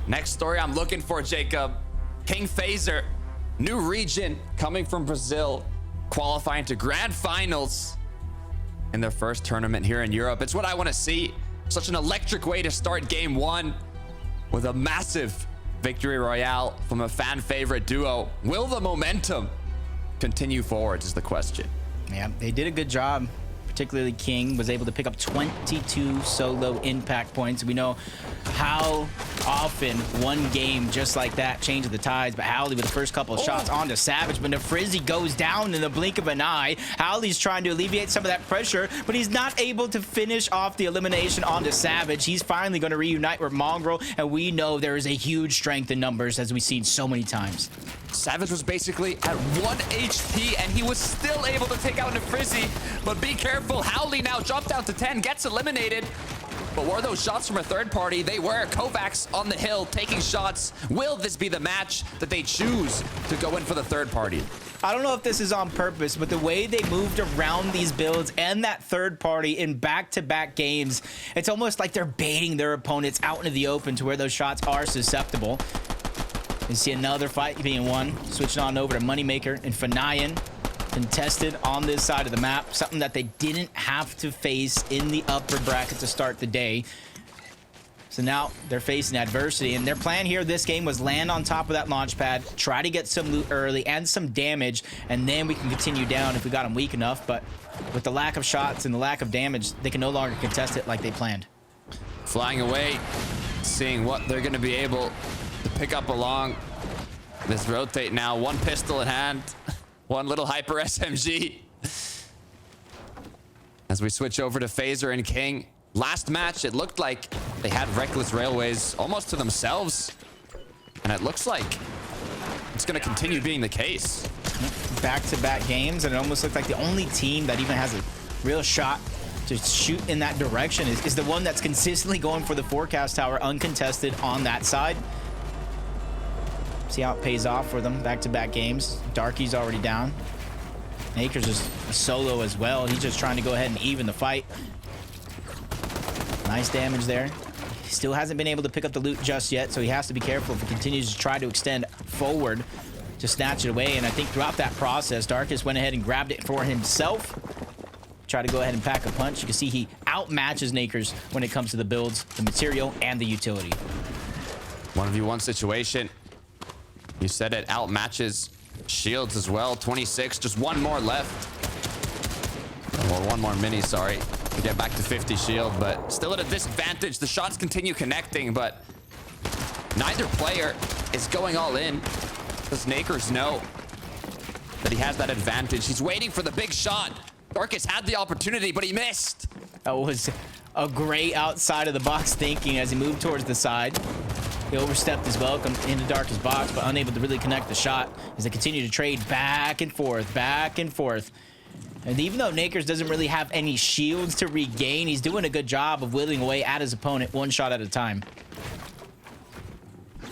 Next story I'm looking for, Jacob. King Fazer, new region, coming from Brazil, qualifying to grand finals in their first tournament here in Europe. It's what I want to see. Such an electric way to start game one with a massive victory royale from a fan favorite duo. Will the momentum continue forward is the question. Yeah, they did a good job. Particularly King was able to pick up 22 solo impact points. We know how often one game just like that changes the tides, but Howley with the first couple of shots onto Savage, but Frizzy goes down in the blink of an eye. Howley's trying to alleviate some of that pressure, but he's not able to finish off the elimination onto Savage. He's finally going to reunite with Mongrel, and we know there is a huge strength in numbers, as we've seen so many times. Savage was basically at 1 HP, and he was still able to take out Frizzy, but be careful. Howley now jumped out to 10, gets eliminated. But were those shots from a third party? They were. Kovacs on the hill taking shots. Will this be the match that they choose to go in for the third party? I don't know if this is on purpose, but the way they moved around these builds and that third party in back-to-back games, it's almost like they're baiting their opponents out into the open to where those shots are susceptible. You see another fight being won. Switching on over to Moneymaker and Fanayan. Contested on this side of the map. Something that they didn't have to face in the upper bracket to start the day. So now they're facing adversity. And their plan here this game was land on top of that launch pad. Try to get some loot early and some damage. And then we can continue down if we got them weak enough. But with the lack of shots and the lack of damage, they can no longer contest it like they planned. Flying away. Seeing what they're going to be able to pick up along this rotate now. One pistol in hand, one little hyper SMG. As we switch over to Fazer and King. Last match, it looked like they had Reckless Railways almost to themselves. And it looks like it's going to continue being the case. Back-to-back games, and it almost looked like the only team that even has a real shot to shoot in that direction is the one that's consistently going for the forecast tower uncontested on that side. See how it pays off for them. Back-to-back games. Darky's already down. Akers is solo as well. He's just trying to go ahead and even the fight. Nice damage there. He still hasn't been able to pick up the loot just yet, so he has to be careful if he continues to try to extend forward to snatch it away. And I think throughout that process, Darkus went ahead and grabbed it for himself. Try to go ahead and pack a punch. You can see he outmatches Nakers when it comes to the builds, the material, and the utility. 1v1 situation. You said it, outmatches shields as well. 26, just one more left. Or one more mini, sorry. To get back to 50 shield, but still at a disadvantage. The shots continue connecting, but neither player is going all in. Does Nakers know that he has that advantage? He's waiting for the big shot. Darkus had the opportunity, but he missed. That was a great outside of the box thinking as he moved towards the side. He overstepped his welcome into Darkus' box, but unable to really connect the shot as they continue to trade back and forth, back and forth. And even though Nakers doesn't really have any shields to regain, he's doing a good job of whittling away at his opponent one shot at a time.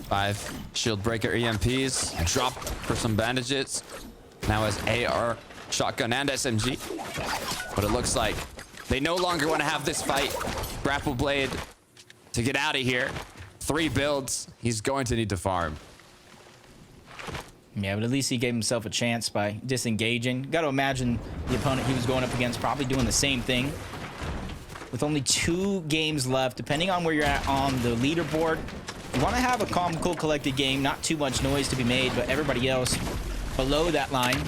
5 shield breaker EMPs. Drop for some bandages. Now has AR, shotgun, and SMG. But it looks like they no longer want to have this fight. Grapple blade to get out of here. 3 builds. He's going to need to farm. Yeah, but at least he gave himself a chance by disengaging. Got to imagine the opponent he was going up against probably doing the same thing. With only 2 games left, depending on where you're at on the leaderboard, you want to have a calm, cool, collected game. Not too much noise to be made, but everybody else below that line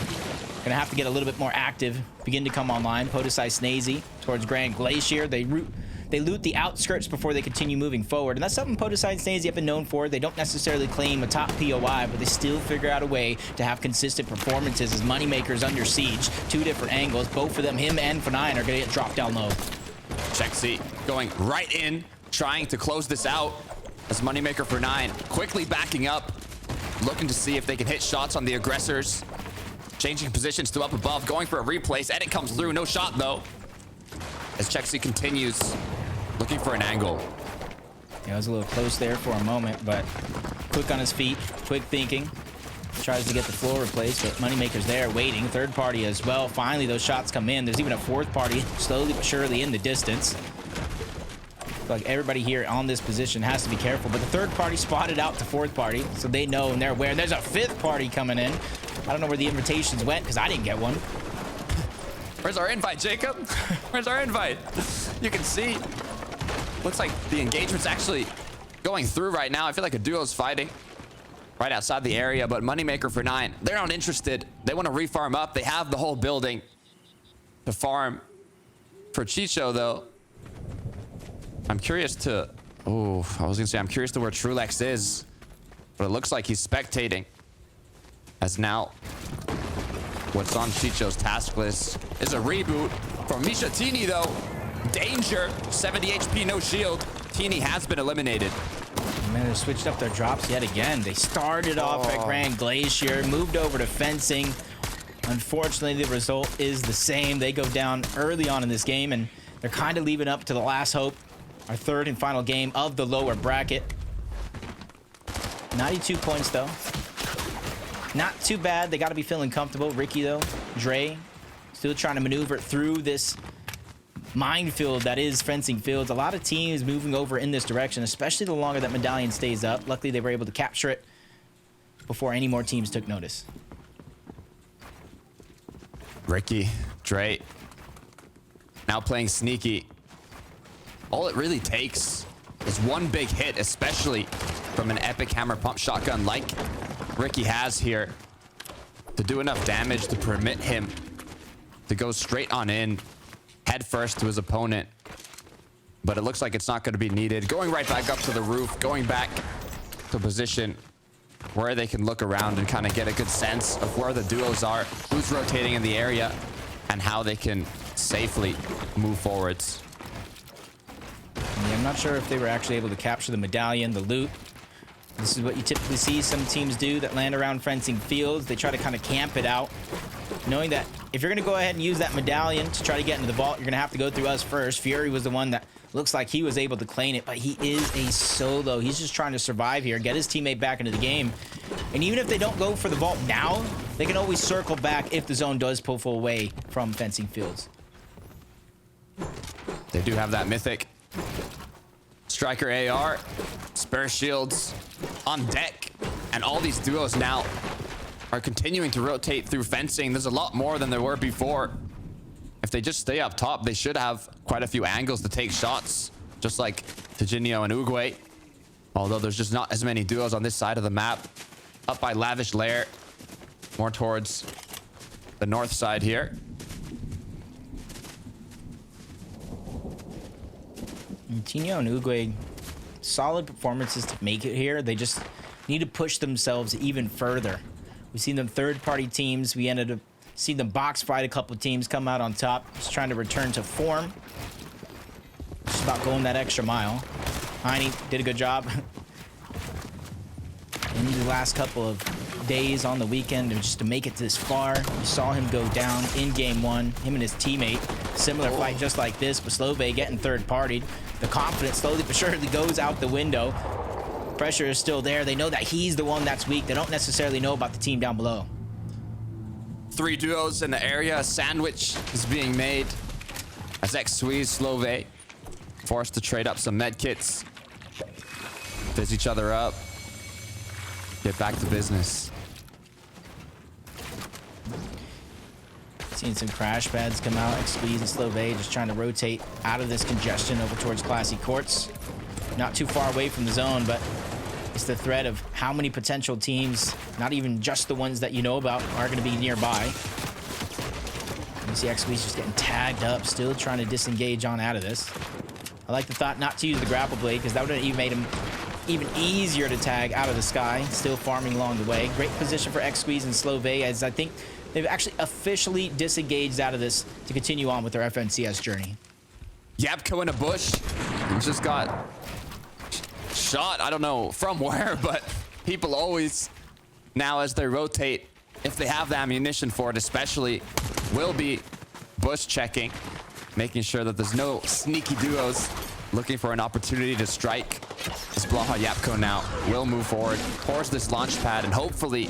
gonna have to get a little bit more active, begin to come online. Podesai Snazy towards Grand Glacier. They loot the outskirts before they continue moving forward. And that's something Podesai and Snazy have been known for. They don't necessarily claim a top POI, but they still figure out a way to have consistent performances as Moneymaker's under siege. 2 different angles. Both of them, him and Fanayan, are going to get dropped down low. Chexy going right in, trying to close this out. As Moneymaker for 9, quickly backing up, looking to see if they can hit shots on the aggressors. Changing positions to up above, going for a replace. Edit comes through, no shot though. As Chexy continues, looking for an angle. Yeah, it was a little close there for a moment, but quick on his feet, quick thinking. Tries to get the floor replaced, but Moneymaker's there waiting. Third party as well. Finally, those shots come in. There's even a 4th party slowly but surely in the distance. Like everybody here on this position has to be careful. But the third party spotted out the fourth party, so they know and they're aware. There's a fifth party coming in. I don't know where the invitations went because I didn't get one. Where's our invite, Jacob? Where's our invite? You can see. Looks like the engagement's actually going through right now. I feel like a duo's fighting right outside the area, but Moneymaker for 9, they're not interested. They want to refarm up. They have the whole building to farm. For Chicho, though, I'm curious to... Oh, I was going to say, I'm curious to where Trulex is, but it looks like he's spectating. As now, what's on Chicho's task list is a reboot from Misha Tini, though. Danger, 70 HP, no shield. Tini has been eliminated. Man, they switched up their drops yet again. They started off at Grand Glacier, moved over to fencing. Unfortunately, the result is the same. They go down early on in this game, and they're kind of leaving up to the last hope. Our third and final game of the lower bracket. 92 points, though. Not too bad. They got to be feeling comfortable. Ricky, though, Dre, still trying to maneuver through this minefield that is fencing fields. A lot of teams moving over in this direction, especially the longer that Medallion stays up. Luckily, they were able to capture it before any more teams took notice. Ricky, Dre, now playing sneaky. All it really takes is one big hit, especially from an epic hammer pump shotgun like Ricky has here, to do enough damage to permit him to go straight on in, head first to his opponent. But it looks like it's not going to be needed. Going right back up to the roof, going back to position where they can look around and kind of get a good sense of where the duos are, who's rotating in the area, and how they can safely move forwards. Yeah, I'm not sure if they were actually able to capture the medallion, the loot. This is what you typically see some teams do that land around fencing fields. They try to kind of camp it out, knowing that if you're going to go ahead and use that medallion to try to get into the vault, you're going to have to go through us first. Fury was the one that looks like he was able to claim it, but he is a solo. He's just trying to survive here, get his teammate back into the game. And even if they don't go for the vault now, they can always circle back if the zone does pull full away from fencing fields. They do have that mythic striker AR, spare shields on deck, and all these duos now are continuing to rotate through fencing. There's a lot more than there were before. If they just stay up top, they should have quite a few angles to take shots, just like Tijinio and Uguay. Although there's just not as many duos on this side of the map. Up by Lavish Lair, more towards the north side here. Tino and Uguay, solid performances to make it here. They just need to push themselves even further. We've seen them third-party teams. We ended up seeing them box fight a couple teams, come out on top, just trying to return to form. Just about going that extra mile. Heine did a good job in the last couple of days on the weekend, and just to make it this far. You saw him go down in game one, him and his teammate. Similar fight just like this, but Slove getting third-partied. The confidence slowly but surely goes out the window. Pressure is still there. They know that he's the one that's weak. They don't necessarily know about the team down below. 3 duos in the area. A sandwich is being made as X-Squeeze, Slove forced to trade up some med kits. Fizz each other up. Get back to business. Seeing some crash pads come out. X-Squeeze and Slove just trying to rotate out of this congestion over towards Classy Courts. Not too far away from the zone, but it's the threat of how many potential teams, not even just the ones that you know about, are going to be nearby. You see X-Squeeze just getting tagged up, still trying to disengage on out of this. I like the thought not to use the grapple blade, because that would have even made him even easier to tag out of the sky. Still farming along the way. Great position for X-Squeeze and Slove, as I think they've actually officially disengaged out of this to continue on with their FNCS journey. Yapko in a bush. He just got shot. I don't know from where, but people always, now as they rotate, if they have the ammunition for it especially, will be bush checking, making sure that there's no sneaky duos looking for an opportunity to strike. This Blaha Yapko now will move forward towards this launch pad and hopefully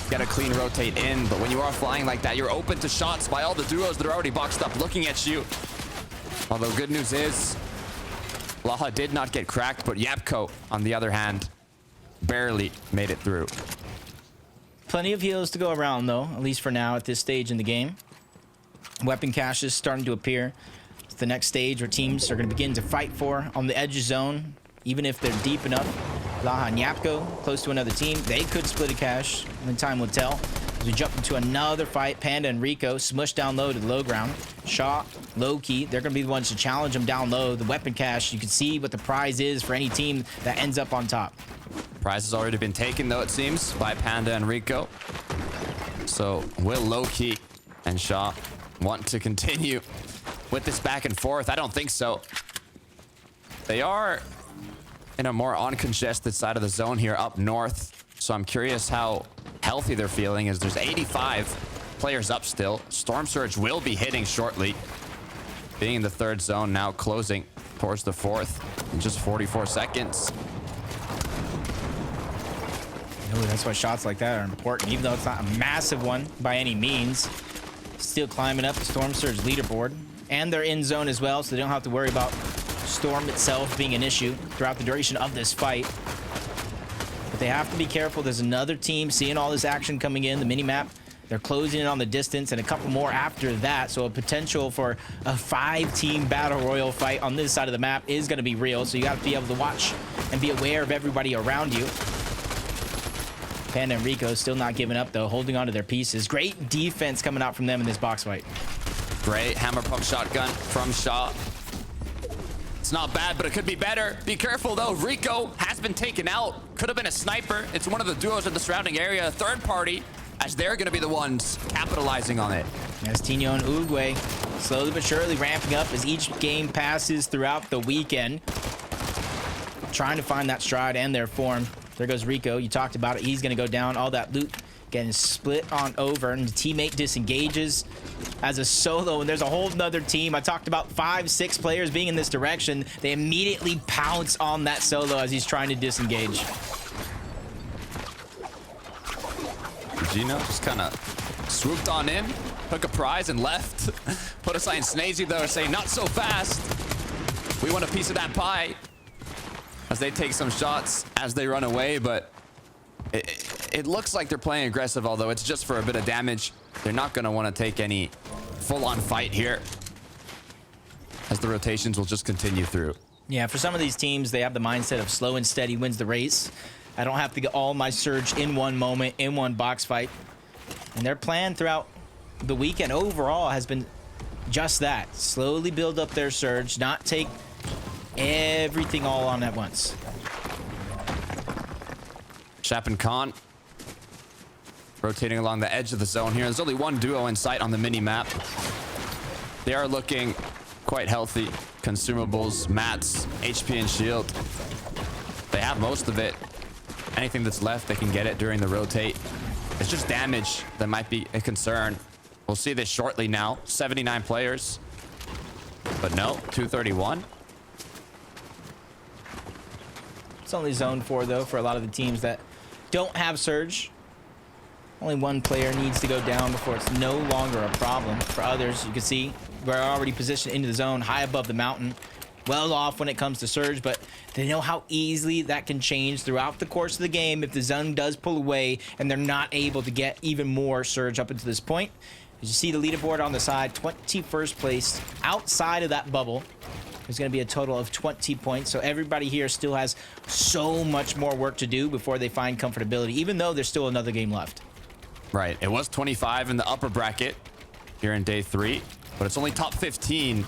get a clean rotate in. But when you are flying like that, you're open to shots by all the duos that are already boxed up looking at you. Although good news is, Laha did not get cracked, but Yapko, on the other hand, barely made it through. Plenty of heals to go around, though, at least for now at this stage in the game. Weapon caches starting to appear. It's the next stage where teams are going to begin to fight for on the edge zone, even if they're deep enough. Laha and Yapko close to another team. They could split a cache, and time will tell. As we jump into another fight, Panda and Rico smush down low to the low ground. Shaw, low key, they're going to be the ones to challenge them down low. The weapon cache, you can see what the prize is for any team that ends up on top. Prize has already been taken, though, it seems, by Panda and Rico. So will Loki and Shaw want to continue with this back and forth? I don't think so. They are in a more uncongested side of the zone here up north. So I'm curious how healthy they're feeling, as there's 85 players up still. Storm Surge will be hitting shortly. Being in the third zone now, closing towards the fourth in just 44 seconds. Oh, that's why shots like that are important, even though it's not a massive one by any means. Still climbing up the Storm Surge leaderboard. And they're in zone as well, so they don't have to worry about Storm itself being an issue throughout the duration of this fight. But they have to be careful. There's another team seeing all this action coming in, the mini-map. They're closing in on the distance, and a couple more after that. So a potential for a 5-team battle royal fight on this side of the map is going to be real. So you got to be able to watch and be aware of everybody around you. Panda and Rico still not giving up, though, holding on to their pieces. Great defense coming out from them in this box fight. Great hammer pump shotgun from Shaw. It's not bad, but it could be better. Be careful, though. Rico has been taken out. Could have been a sniper. It's one of the duos in the surrounding area. Third party, as they're going to be the ones capitalizing on it. As Tino and Uruguay slowly but surely ramping up as each game passes throughout the weekend. Trying to find that stride and their form. There goes Rico. You talked about it. He's going to go down. All that loot getting split on over, and the teammate disengages as a solo, and there's a whole nother team. I talked about 5-6 players being in this direction. They immediately pounce on that solo as he's trying to disengage. Gino just kind of swooped on in, took a prize, and left. Put aside Snazy, though, saying, not so fast. We want a piece of that pie. As they take some shots as they run away, but it looks like they're playing aggressive, although it's just for a bit of damage. They're not going to want to take any full-on fight here, as the rotations will just continue through. Yeah, for some of these teams, they have the mindset of slow and steady wins the race. I don't have to get all my surge in one moment, in one box fight. And their plan throughout the weekend overall has been just that. Slowly build up their surge, not take everything all on at once. Shap and Khan rotating along the edge of the zone here. There's only one duo in sight on the mini-map. They are looking quite healthy. Consumables, mats, HP and shield. They have most of it. Anything that's left, they can get it during the rotate. It's just damage that might be a concern. We'll see this shortly now. 79 players. But no, 231. It's only zone 4, though, for a lot of the teams that don't have surge. Only one player needs to go down before it's no longer a problem. For others, you can see we're already positioned into the zone, high above the mountain. Well off when it comes to surge, but they know how easily that can change throughout the course of the game if the zone does pull away and they're not able to get even more surge up until this point. As you see the leaderboard on the side, 21st place outside of that bubble. There's going to be a total of 20 points. So everybody here still has so much more work to do before they find comfortability, even though there's still another game left. Right. It was 25 in the upper bracket here in day 3, but it's only top 15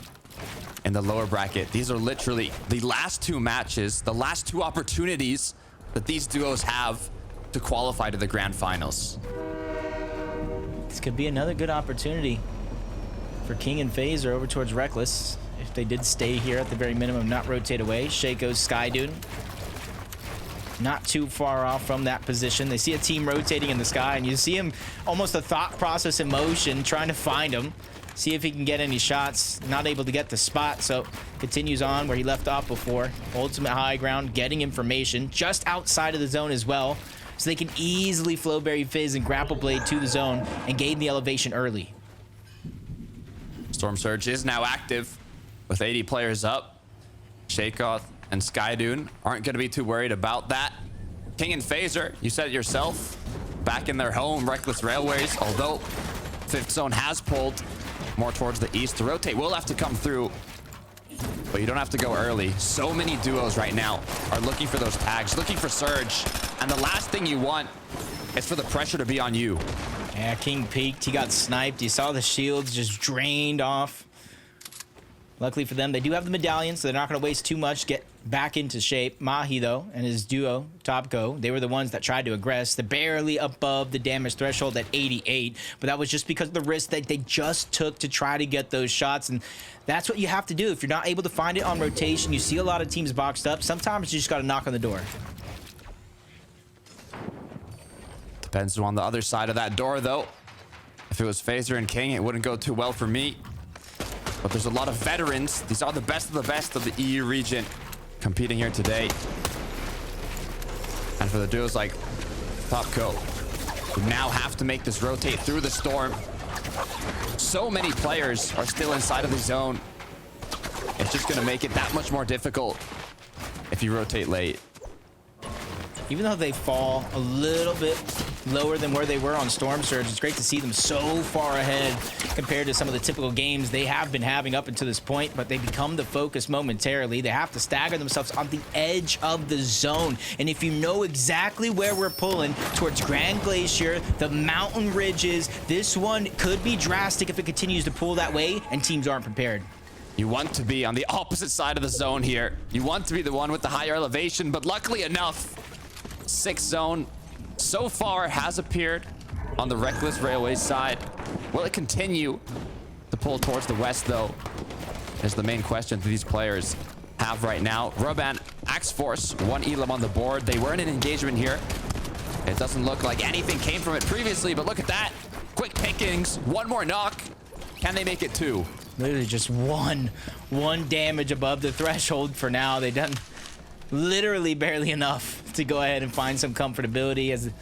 in the lower bracket. These are literally the last 2 matches, the last 2 opportunities that these duos have to qualify to the grand finals. This could be another good opportunity for King and Fazer over towards Reckless. If they did stay here at the very minimum, not rotate away. Shaco's Sky Dune. Not too far off from that position. They see a team rotating in the sky, and you see him almost a thought process in motion, trying to find him. See if he can get any shots. Not able to get the spot, so continues on where he left off before. Ultimate high ground, getting information just outside of the zone as well. So they can easily Flowberry Fizz and Grapple Blade to the zone and gain the elevation early. Storm Surge is now active with 80 players up. Shakeoff and Skydune aren't going to be too worried about that. King and Phaser, you said it yourself, back in their home, Reckless Railways, although fifth zone has pulled more towards the east. The rotate will have to come through, but you don't have to go early. So many duos right now are looking for those tags, looking for Surge, and the last thing you want is for the pressure to be on you. Yeah, King peeked. He got sniped. You saw the shields just drained off. Luckily for them, they do have the medallion, so they're not going to waste too much. Get back into shape. Mahi, though, and his duo, Topco, they were the ones that tried to aggress. They're barely above the damage threshold at 88, but that was just because of the risk that they just took to try to get those shots, and that's what you have to do. If you're not able to find it on rotation, you see a lot of teams boxed up. Sometimes you just got to knock on the door. Depends on the other side of that door, though. If it was Phaser and King, it wouldn't go too well for me. But there's a lot of veterans. These are the best of the EU region competing here today. And for the duos like Topco, who now have to make this rotate through the storm. So many players are still inside of the zone. It's just going to make it that much more difficult if you rotate late. Even though they fall a little bit lower than where they were on Storm Surge, it's great to see them so far ahead compared to some of the typical games they have been having up until this point, but they become the focus momentarily. They have to stagger themselves on the edge of the zone. And if you know exactly where we're pulling towards Grand Glacier, the mountain ridges, this one could be drastic if it continues to pull that way and teams aren't prepared. You want to be on the opposite side of the zone here. You want to be the one with the higher elevation, but luckily enough, 6th zone so far has appeared on the Reckless Railways side. Will it continue to pull towards the west, though? Is the main question that these players have right now. Roban, Axe Force, 1 Elam on the board. They were in an engagement here. It doesn't look like anything came from it previously, but look at that. Quick pickings, 1 more knock. Can they make it 2? Literally just one damage above the threshold for now. They've done literally barely enough to go ahead and find some comfortability as it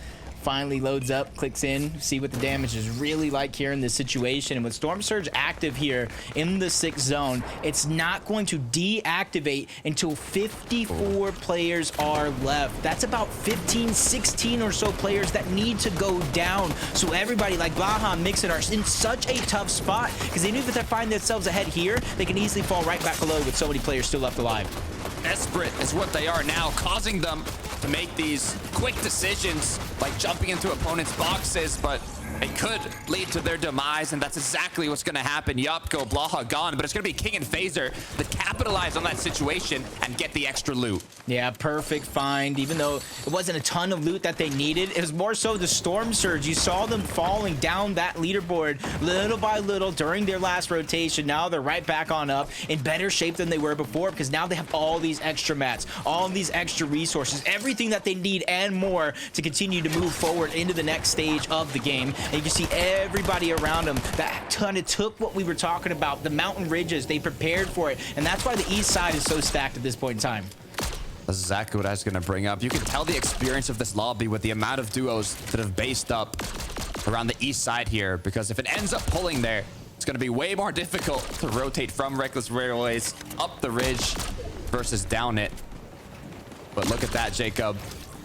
finally loads up, clicks in, see what the damage is really like here in this situation. And with Storm Surge active here in the 6th zone, it's not going to deactivate until 54 players are left. That's about 15, 16 or so players that need to go down. So everybody like Blaha and Mixon are in such a tough spot because they knew if they find themselves ahead here, they can easily fall right back below with so many players still left alive. Desperate is what they are now, causing them to make these quick decisions like jumping into opponents' boxes, but it could lead to their demise, and that's exactly what's going to happen. Yup, go Blaha gone, but it's going to be King and Phaser that capitalize on that situation and get the extra loot. Yeah, perfect find. Even though it wasn't a ton of loot that they needed, it was more so the Storm Surge. You saw them falling down that leaderboard little by little during their last rotation. Now they're right back on up in better shape than they were before because now they have all these extra mats, all these extra resources, everything that they need and more to continue to move forward into the next stage of the game. And you can see everybody around them that kind of took what we were talking about, the mountain ridges. They prepared for it, and that's why the east side is so stacked at this point in time. That's exactly what I was going to bring up. You can tell the experience of this lobby with the amount of duos that have based up around the east side here, because if it ends up pulling there, it's going to be way more difficult to rotate from Reckless Railways up the ridge versus down it. But look at that, Jacob.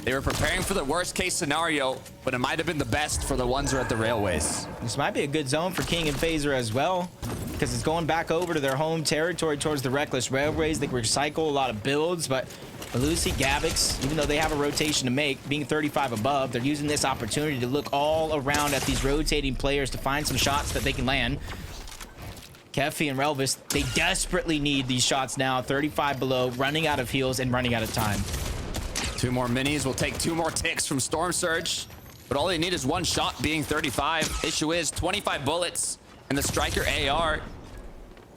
They were preparing for the worst case scenario, but it might have been the best for the ones who are at the railways. This might be a good zone for King and Phaser as well, because it's going back over to their home territory towards the Reckless Railways. They can recycle a lot of builds, but Lucy, Gavix, even though they have a rotation to make, being 35 above, they're using this opportunity to look all around at these rotating players to find some shots that they can land. Keffy and Relvis, they desperately need these shots now. 35 below, running out of heals and running out of time. 2 more minis will take 2 more ticks from Storm Surge, but all they need is 1 shot, being 35. Issue is 25 bullets and the Striker AR.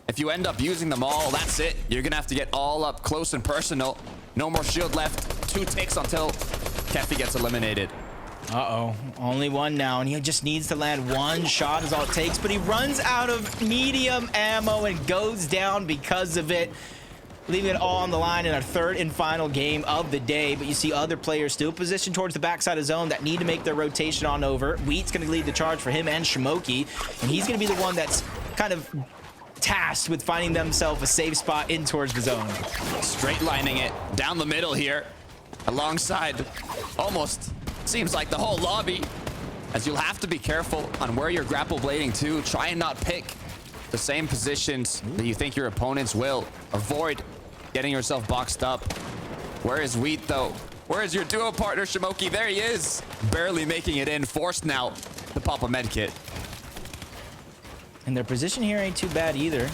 If you end up using them all, that's it. You're gonna have to get all up close and personal. No more shield left. 2 ticks until Keffy gets eliminated. Uh-oh, only 1 now, and he just needs to land 1 shot is all it takes, but he runs out of medium ammo and goes down because of it, leaving it all on the line in our 3rd and final game of the day. But you see other players still positioned towards the backside of zone that need to make their rotation on over. Wheat's going to lead the charge for him and Shimoki, and he's going to be the one that's kind of tasked with finding themselves a safe spot in towards the zone. Straight lining it down the middle here, alongside almost seems like the whole lobby, as you'll have to be careful on where you're grapple blading to. Try and not pick the same positions that you think your opponents will. Avoid getting yourself boxed up. Where is Wheat though? Where is your duo partner, Shimoki? There he is, barely making it in, forced now to pop a med kit. And their position here ain't too bad either.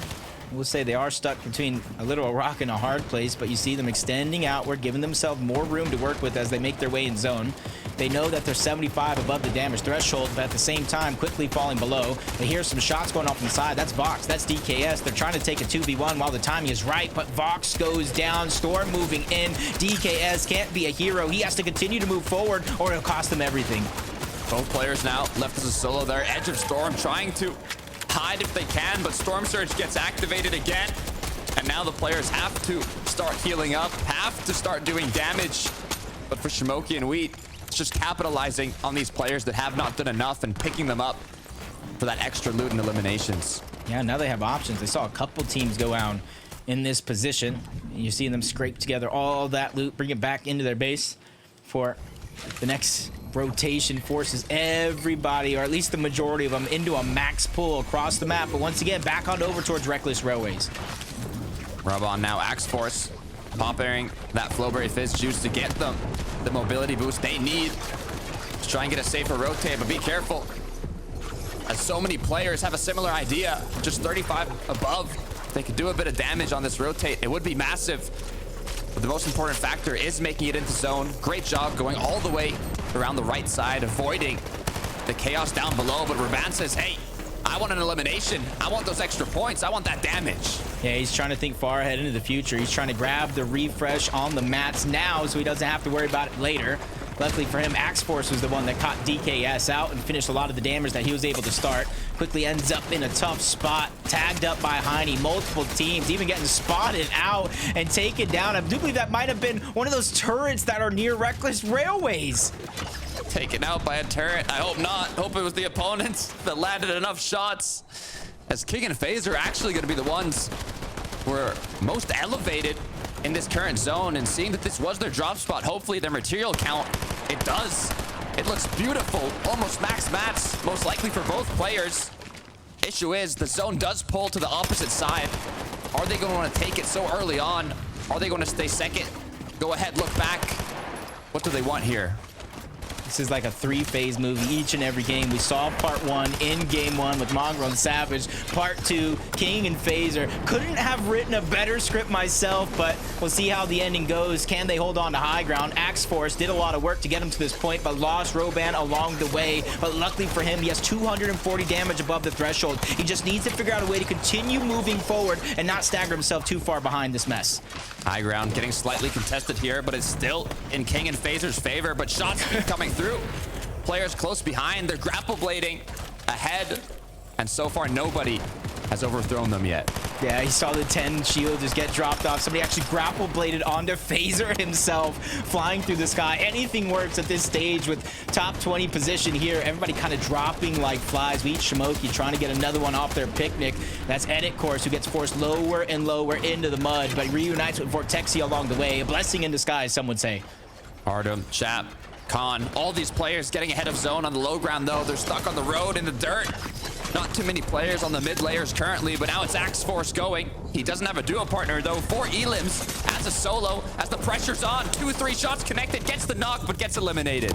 We'll say they are stuck between a literal rock and a hard place, but you see them extending outward, giving themselves more room to work with as they make their way in zone. They know that they're 75 above the damage threshold, but at the same time, quickly falling below. They hear some shots going off inside. That's Vox. That's DKS. They're trying to take a 2v1 while the timing is right, but Vox goes down. Storm moving in. DKS can't be a hero. He has to continue to move forward, or it'll cost them everything. Both players now left as a solo there. Edge of Storm trying to hide if they can, but Storm Surge gets activated again. And now the players have to start healing up, have to start doing damage. But for Shimoki and Wheat, it's just capitalizing on these players that have not done enough and picking them up for that extra loot and eliminations. Yeah, now they have options. They saw a couple teams go out in this position. You're seeing them scrape together all that loot, bring it back into their base for the next rotation. Forces everybody, or at least the majority of them, into a max pull across the map. But once again, back on over towards Reckless Railways. Rub on now, Axe Force popping that Flowberry Fizz juice to get them the mobility boost they need to try and get a safer rotate, but be careful, as so many players have a similar idea. Just 35 above, they could do a bit of damage on this rotate. It would be massive, but the most important factor is making it into zone. Great job going all the way around the right side, avoiding the chaos down below. But Raban says, hey, I want an elimination. I want those extra points. I want that damage. Yeah, he's trying to think far ahead into the future. He's trying to grab the refresh on the mats now so he doesn't have to worry about it later. Luckily for him, Axe Force was the one that caught DKS out and finished a lot of the damage that he was able to start. Quickly ends up in a tough spot, tagged up by Heine. Multiple teams even getting spotted out and taken down. I do believe that might have been one of those turrets that are near Reckless Railways. Taken out by a turret. I hope not. Hope it was the opponents that landed enough shots, as King and FaZe are actually going to be the ones who are most elevated in this current zone. And seeing that this was their drop spot, hopefully their material count, it does. It looks beautiful. Almost max mats, most likely for both players. Issue is the zone does pull to the opposite side. Are they going to want to take it so early on? Are they going to stay second? Go ahead, look back. What do they want here? This is like a three-phase movie each and every game. We saw part one in game one with Mongrel and Savage. Part two, King and Phaser. Couldn't have written a better script myself, but we'll see how the ending goes. Can they hold on to high ground? Axe Force did a lot of work to get him to this point, but lost Roban along the way. But luckily for him, he has 240 damage above the threshold. He just needs to figure out a way to continue moving forward and not stagger himself too far behind this mess. High ground getting slightly contested here, but it's still in King and Phaser's favor. But shots keep coming through. Players close behind, they're grapple blading ahead, and so far nobody has overthrown them yet. Yeah, he saw the 10 shield just get dropped off. Somebody actually grapple bladed onto Phaser himself, flying through the sky. Anything works at this stage with top 20 position here. Everybody kind of dropping like flies. We eat Shimoki trying to get another one off their picnic. That's Edit Course, who gets forced lower and lower into the mud, but reunites with Vortexia along the way. A blessing in disguise, some would say. Artem, Chap, Khan, all these players getting ahead of zone on the low ground though. They're stuck on the road in the dirt. Not too many players on the mid layers currently, but now it's Axe Force going. He doesn't have a duo partner though. 4 elims as a solo, as the pressure's on. 2-3 shots connected, gets the knock, but gets eliminated.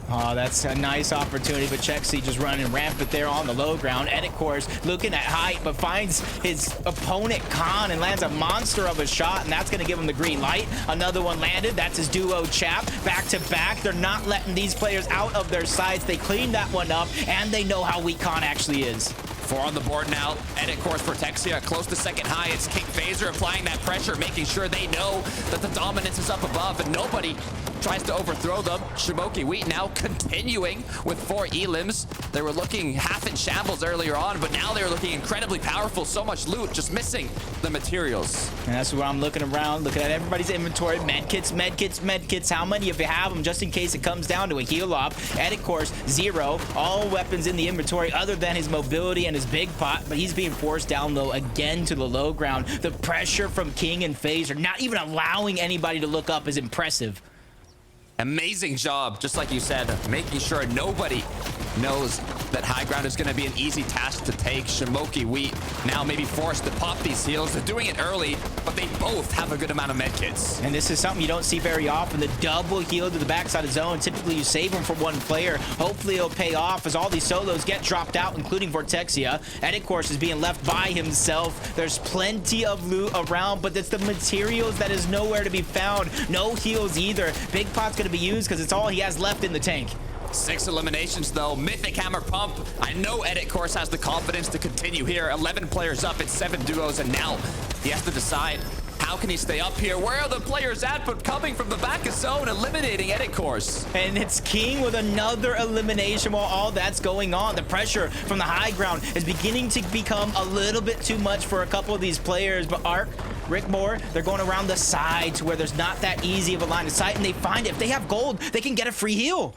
Oh, that's a nice opportunity, but Chexy just running rampant there on the low ground. Edit Course looking at height, but finds his opponent Khan and lands a monster of a shot, and that's going to give him the green light. Another one landed. That's his duo Chap. Back to back. They're not letting these players out of their sights. They cleaned that one up, and they know how weak Khan actually is. 4 on the board now. Edit Course Protexia close to second high. It's King Phaser applying that pressure, making sure they know that the dominance is up above, and nobody tries to overthrow them. Shimoki Wheat now continuing with 4 elims. They were looking half in shambles earlier on, but now they're looking incredibly powerful. So much loot, just missing the materials. And that's where I'm looking around, looking at everybody's inventory. Medkits, medkits, medkits. How many of you have them, just in case it comes down to a heal off? Edit course, 0. All weapons in the inventory other than his mobility and his big pot, but he's being forced down low again to the low ground. The pressure from King and Fazer, not even allowing anybody to look up, is impressive. Amazing job, just like you said, making sure nobody knows that high ground is going to be an easy task to take. Shimoki Wheat now maybe forced to pop these heals. They're doing it early, but they both have a good amount of medkits. And this is something you don't see very often. The double heal to the backside of zone. Typically, you save them for one player. Hopefully, it'll pay off as all these solos get dropped out, including Vortexia. Edit course is being left by himself. There's plenty of loot around, but it's the materials that is nowhere to be found. No heals either. Big pot's going to be used because it's all he has left in the tank. 6 eliminations though. Mythic Hammer Pump. I know Edit Course has the confidence to continue here. 11 players up. It's 7 duos, and now he has to decide, how can he stay up here? Where are the players at? But coming from the back of zone, eliminating Edit Course. And it's King with another elimination while all that's going on. The pressure from the high ground is beginning to become a little bit too much for a couple of these players. But Ark, Rick Moore, they're going around the sides where there's not that easy of a line of sight, and they find if they have gold, they can get a free heal.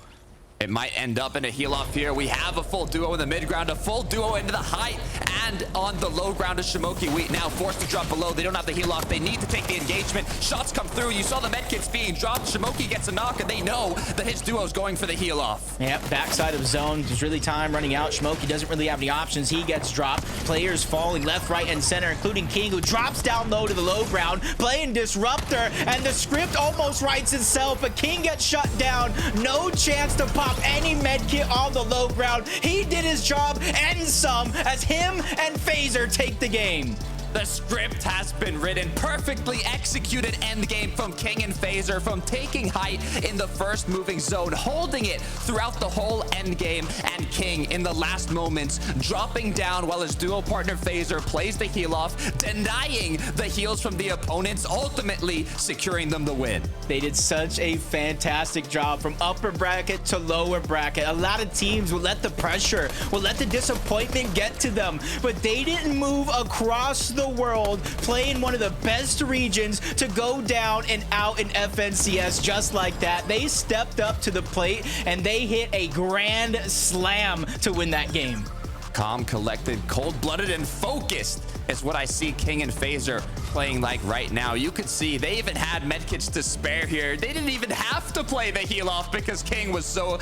It might end up in a heal off here. We have a full duo in the mid ground, a full duo into the height, and on the low ground is Shimoki Wheat now forced to drop below. They don't have the heal off. They need to take the engagement. Shots come through. You saw the medkits being dropped. Shimoki gets a knock, and they know that his duo is going for the heal off. Yep, backside of zone. There's really time running out. Shimoki doesn't really have any options. He gets dropped. Players falling left, right, and center, including King, who drops down low to the low ground, playing Disruptor, and the script almost writes itself, but King gets shut down. No chance to pop any medkit on the low ground. He did his job and some as him and Fazer take the game. The script has been written, perfectly executed endgame from King and Fazer, from taking height in the first moving zone, holding it throughout the whole endgame, and King in the last moments dropping down while his duo partner Fazer plays the heal off, denying the heals from the opponents, ultimately securing them the win. They did such a fantastic job from upper bracket to lower bracket. A lot of teams will let the pressure, will let the disappointment get to them, but they didn't move across the world playing one of the best regions to go down and out in FNCS just like that. They stepped up to the plate and they hit a grand slam to win that game. Calm, collected, cold-blooded, and focused is what I see King and Fazer playing like right now. You could see they even had medkits to spare here. They didn't even have to play the heal off because King was so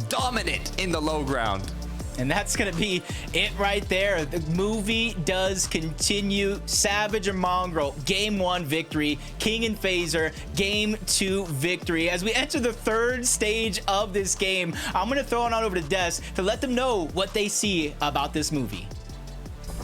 dominant in the low ground. And that's going to be it right there. The movie does continue. Savage and Mongrel, game 1 victory. King and Fazer, game 2 victory. As we enter the 3rd stage of this game, I'm going to throw it on over to Des to let them know what they see about this movie.